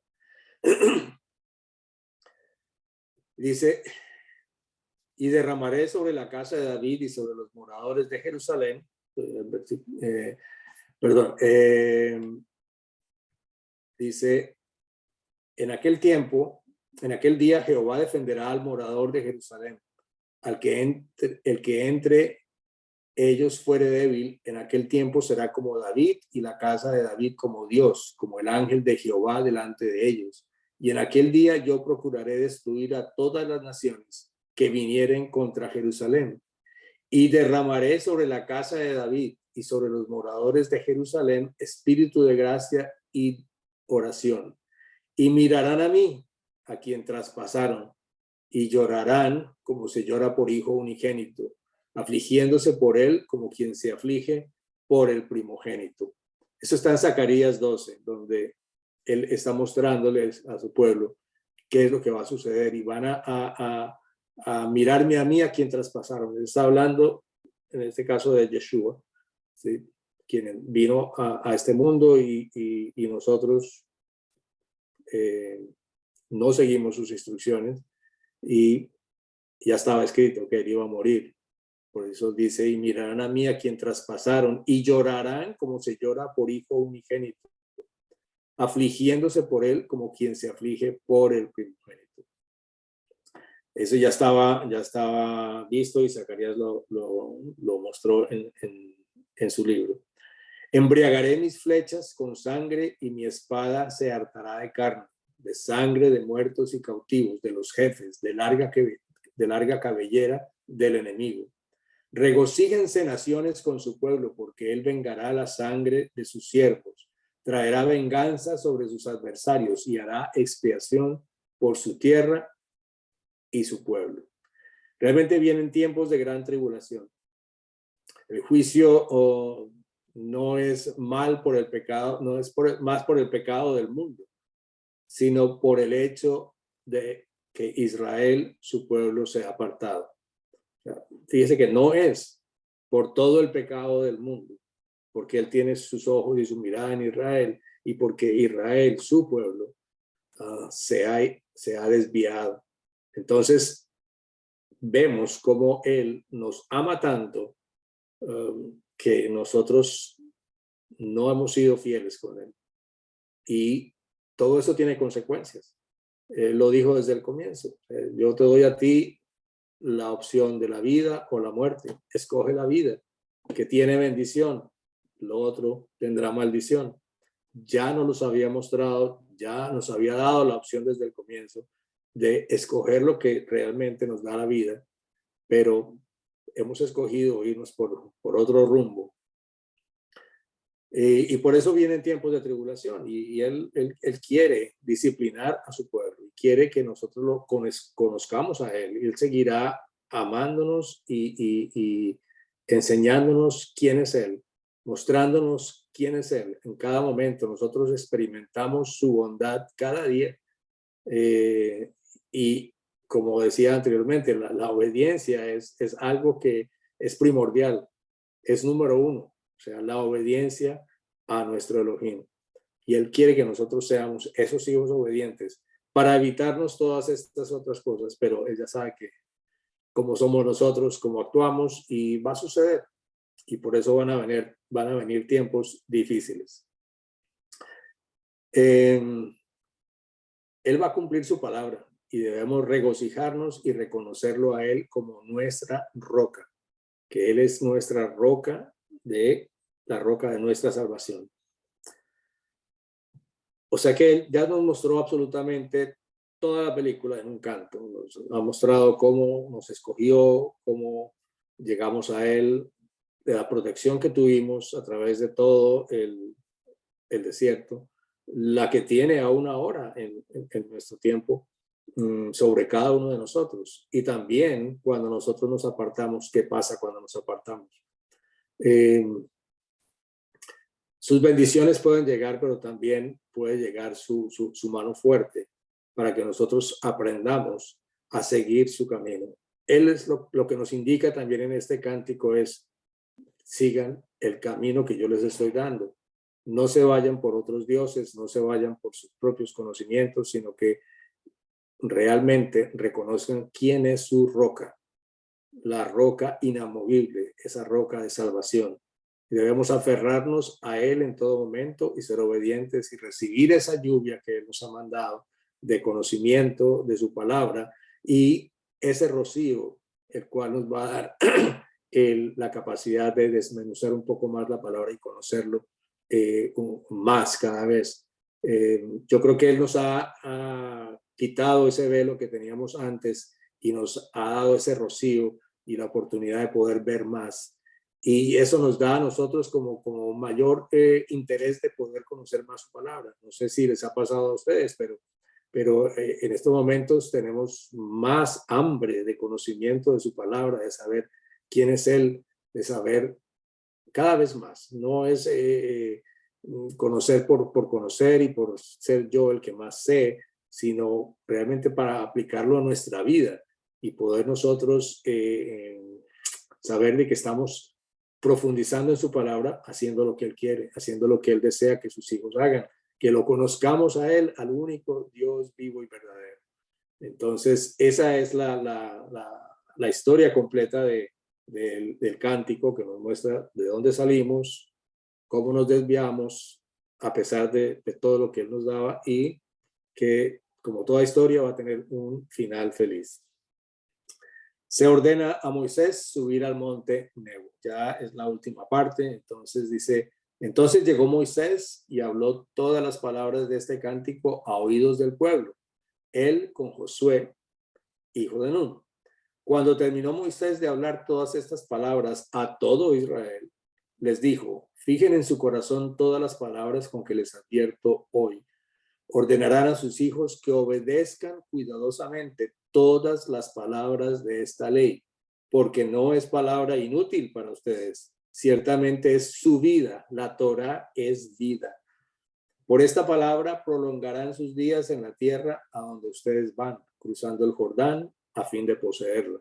Dice, y derramaré sobre la casa de David y sobre los moradores de Jerusalén, dice, en aquel día Jehová defenderá al morador de Jerusalén, el que entre ellos fuere débil, en aquel tiempo será como David y la casa de David como Dios, como el ángel de Jehová delante de ellos. Y en aquel día yo procuraré destruir a todas las naciones que vinieren contra Jerusalén. Y derramaré sobre la casa de David y sobre los moradores de Jerusalén espíritu de gracia y oración. Y mirarán a mí, a quien traspasaron, y llorarán como se llora por hijo unigénito, afligiéndose por él como quien se aflige por el primogénito. Eso está en Zacarías 12, donde él está mostrándoles a su pueblo qué es lo que va a suceder y van a mirarme a mí, a quien traspasaron. Él está hablando, en este caso, de Yeshua, ¿sí? Quien vino a este mundo y nosotros no seguimos sus instrucciones y ya estaba escrito que él iba a morir. Por eso dice, y mirarán a mí a quien traspasaron y llorarán como se llora por hijo unigénito, afligiéndose por él como quien se aflige por el primogénito. Eso ya estaba visto y Zacarías lo mostró en su libro. Embriagaré mis flechas con sangre y mi espada se hartará de carne, de sangre de muertos y cautivos, de los jefes, de larga cabellera del enemigo. Regocíjense naciones con su pueblo, porque él vengará la sangre de sus siervos, traerá venganza sobre sus adversarios y hará expiación por su tierra y su pueblo. Realmente vienen tiempos de gran tribulación. El juicio no es mal por el pecado, no es más por el pecado del mundo, sino por el hecho de que Israel, su pueblo, se ha apartado. O sea, fíjese que no es por todo el pecado del mundo, porque él tiene sus ojos y su mirada en Israel, y porque Israel, su pueblo, se ha desviado. Entonces, vemos cómo él nos ama tanto que nosotros no hemos sido fieles con él. Y todo eso tiene consecuencias. Lo dijo desde el comienzo. Yo te doy a ti la opción de la vida o la muerte. Escoge la vida, que tiene bendición. Lo otro tendrá maldición. Ya nos los había mostrado, ya nos había dado la opción desde el comienzo de escoger lo que realmente nos da la vida, pero hemos escogido irnos por otro rumbo. Y por eso vienen tiempos de tribulación y él quiere disciplinar a su pueblo, quiere que nosotros lo conozcamos a Él. Él seguirá amándonos y enseñándonos quién es Él, mostrándonos quién es Él. En cada momento nosotros experimentamos su bondad cada día. Y como decía anteriormente, la obediencia es algo que es primordial, es número uno, o sea, la obediencia a nuestro Elohim. Y Él quiere que nosotros seamos esos hijos obedientes para evitarnos todas estas otras cosas, pero Él ya sabe que cómo somos nosotros, cómo actuamos, y va a suceder. Y por eso van a venir tiempos difíciles. Él va a cumplir su palabra y debemos regocijarnos y reconocerlo a Él como nuestra roca, que Él es nuestra roca, la roca de nuestra salvación. O sea que Él ya nos mostró absolutamente toda la película en un canto. Nos ha mostrado cómo nos escogió, cómo llegamos a Él, de la protección que tuvimos a través de todo el desierto, la que tiene aún ahora en nuestro tiempo sobre cada uno de nosotros. Y también cuando nosotros nos apartamos, ¿qué pasa cuando nos apartamos? Sus bendiciones pueden llegar, pero también puede llegar su mano fuerte para que nosotros aprendamos a seguir su camino. Él es lo que nos indica también en este cántico es, sigan el camino que yo les estoy dando. No se vayan por otros dioses, no se vayan por sus propios conocimientos, sino que realmente reconozcan quién es su roca, la roca inamovible, esa roca de salvación. Y debemos aferrarnos a Él en todo momento y ser obedientes y recibir esa lluvia que Él nos ha mandado de conocimiento de su palabra y ese rocío, el cual nos va a dar la capacidad de desmenuzar un poco más la palabra y conocerlo más cada vez. Yo creo que Él nos ha quitado ese velo que teníamos antes y nos ha dado ese rocío y la oportunidad de poder ver más. Y eso nos da a nosotros como mayor interés de poder conocer más su palabra. No sé si les ha pasado a ustedes, pero en estos momentos tenemos más hambre de conocimiento de su palabra, de saber quién es Él, de saber cada vez más. No es conocer por conocer y por ser yo el que más sé, sino realmente para aplicarlo a nuestra vida y poder nosotros saber de que estamos profundizando en su palabra, haciendo lo que Él quiere, haciendo lo que Él desea que sus hijos hagan, que lo conozcamos a Él, al único Dios vivo y verdadero. Entonces, esa es la historia completa del cántico que nos muestra de dónde salimos, cómo nos desviamos, a pesar de todo lo que Él nos daba y que, como toda historia, va a tener un final feliz. Se ordena a Moisés subir al monte Nebo. Ya es la última parte. Entonces dice, entonces llegó Moisés y habló todas las palabras de este cántico a oídos del pueblo. Él con Josué, hijo de Nun. Cuando terminó Moisés de hablar todas estas palabras a todo Israel, les dijo, fijen en su corazón todas las palabras con que les advierto hoy. Ordenarán a sus hijos que obedezcan cuidadosamente todas las palabras de esta ley, porque no es palabra inútil para ustedes. Ciertamente es su vida. La Torá es vida. Por esta palabra prolongarán sus días en la tierra a donde ustedes van, cruzando el Jordán a fin de poseerla.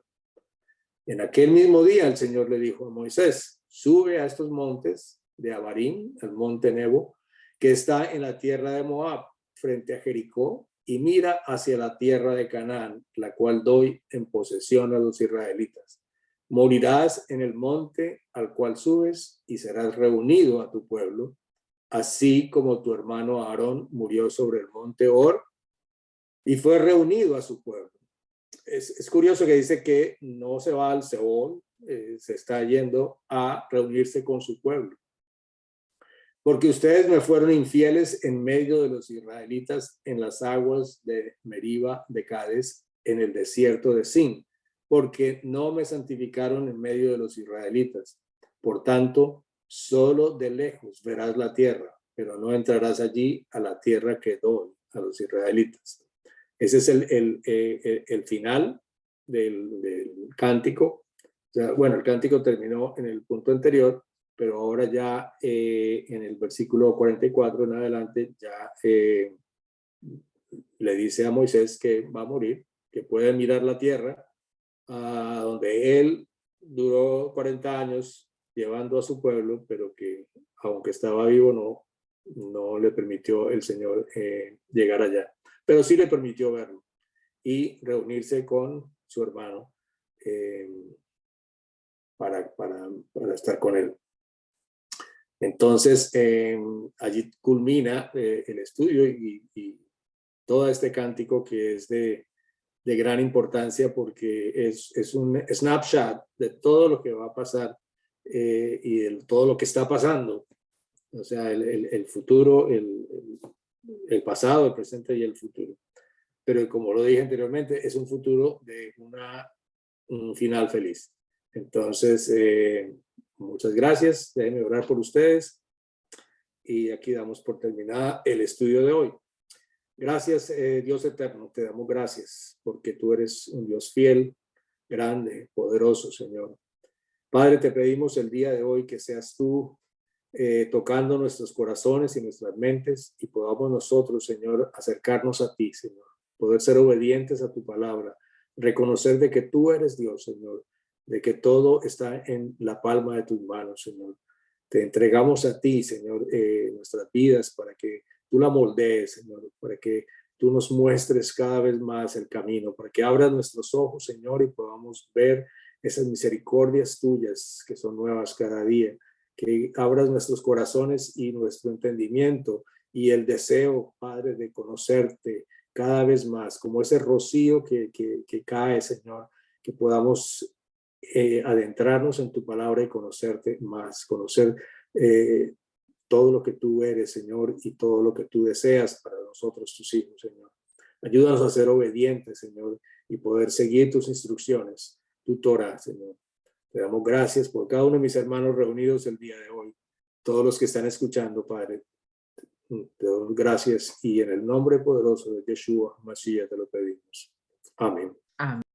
En aquel mismo día el Señor le dijo a Moisés, sube a estos montes de Abarim, el monte Nebo, que está en la tierra de Moab, frente a Jericó, y mira hacia la tierra de Canaán, la cual doy en posesión a los israelitas. Morirás en el monte al cual subes y serás reunido a tu pueblo, así como tu hermano Aarón murió sobre el monte Hor y fue reunido a su pueblo. Es curioso que dice que no se va al Seol, se está yendo a reunirse con su pueblo. Porque ustedes me fueron infieles en medio de los israelitas en las aguas de Meriba de Cades, en el desierto de Sin, porque no me santificaron en medio de los israelitas. Por tanto, solo de lejos verás la tierra, pero no entrarás allí a la tierra que doy a los israelitas. Ese es el final del cántico. O sea, bueno, el cántico terminó en el punto anterior, pero ahora ya en el versículo 44 en adelante ya le dice a Moisés que va a morir, que puede mirar la tierra, donde él duró 40 años llevando a su pueblo, pero que aunque estaba vivo no le permitió el Señor llegar allá, pero sí le permitió verlo y reunirse con su hermano para estar con él. Entonces, allí culmina el estudio y todo este cántico que es de gran importancia porque es un snapshot de todo lo que va a pasar y de todo lo que está pasando. O sea, el futuro, el pasado, el presente y el futuro. Pero como lo dije anteriormente, es un futuro de un final feliz. Entonces, muchas gracias. Déjenme orar por ustedes. Y aquí damos por terminada el estudio de hoy. Gracias, Dios eterno, te damos gracias porque tú eres un Dios fiel, grande, poderoso, Señor. Padre, te pedimos el día de hoy que seas tú tocando nuestros corazones y nuestras mentes y podamos nosotros, Señor, acercarnos a ti, Señor, poder ser obedientes a tu palabra, reconocer de que tú eres Dios, Señor, de que todo está en la palma de tus manos, Señor. Te entregamos a ti, Señor, nuestras vidas para que tú la moldees, Señor, para que tú nos muestres cada vez más el camino, para que abras nuestros ojos, Señor, y podamos ver esas misericordias tuyas que son nuevas cada día, que abras nuestros corazones y nuestro entendimiento y el deseo, Padre, de conocerte cada vez más, como ese rocío que cae, Señor, que podamos adentrarnos en tu palabra y conocerte más, conocer todo lo que tú eres, Señor, y todo lo que tú deseas para nosotros, tus hijos, Señor. Ayúdanos a ser obedientes, Señor, y poder seguir tus instrucciones, tu Torah, Señor. Te damos gracias por cada uno de mis hermanos reunidos el día de hoy, todos los que están escuchando, Padre. Te damos gracias y en el nombre poderoso de Yeshua Mashiach te lo pedimos. Amén. Amén.